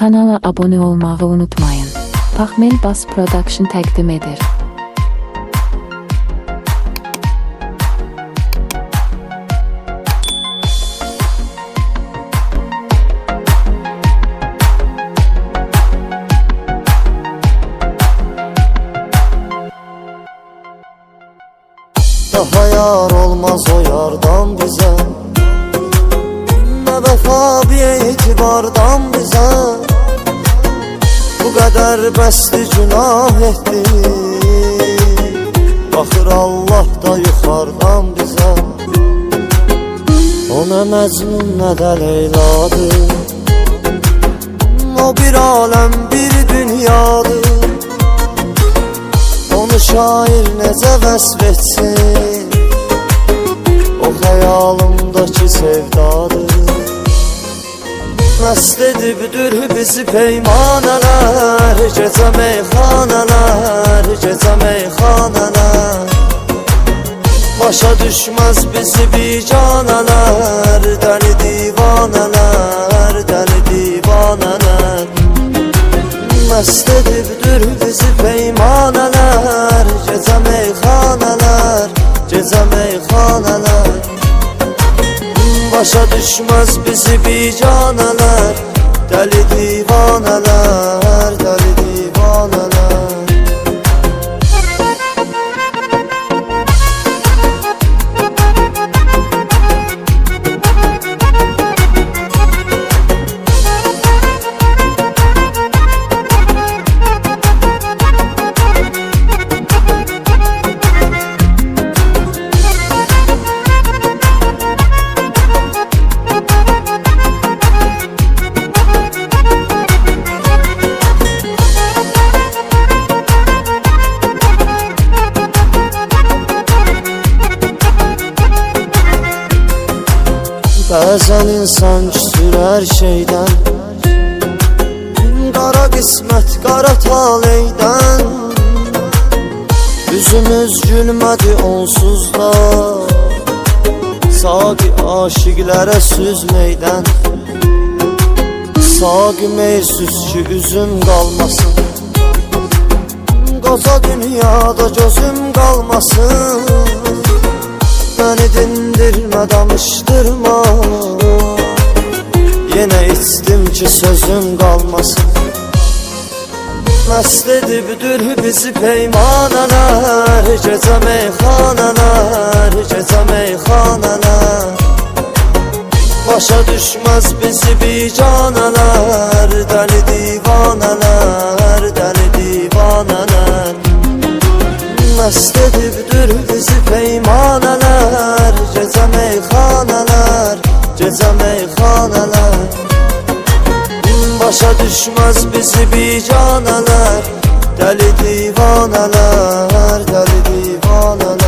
Kanala abone olmağı unutmayın. Paxmel Bass Production təqdim edir. Daha yar olmaz o yardan bize, ne vefa bir itibardan bize. Bu kadar bəsli günah etdi, baxır Allah da yuxardan bize. O ne Mecnun ne de Leyladır, o bir alem bir dünyadır. Onu şair necə vəsf etsin, o xəyalımdakı sevdadır. Məst edibdir bizi peymanələr, gecə meyxanələr, gecə meyxanələr. Başa düşməz bizi bicanələr, dəli divanələr, dəli divanələr. Məst edibdir bizi peymanələr, gecə meyxanələr, gecə meyxanələr. Başa düşməz bizi bicanələr, dəli divanələr, dəli divanələr. Bəzən insan küsür hər şeydən, qara qismət, qara taleydən. Üzümüz gülmədi onsuz da, saqi aşiqlərə süzməkdən. Saqi meysüz ki üzüm qalmasın, qoca dünyada gözüm qalmasın. Beni dindirme, danıştırma, yine içtim ki sözüm kalmasın. Məst edibdir bizi peymanələr, gecə meyxanələr, gecə meyxanələr. Başa düşməz bizi bicanələr, dəli divanələr, dəli divanələr. Məst edibdir bizi peymanələr, gecə meyxanələr, gecə meyxanələr. Başa düşməz bizi bicanələr, dəli divanələr, dəli divanələr.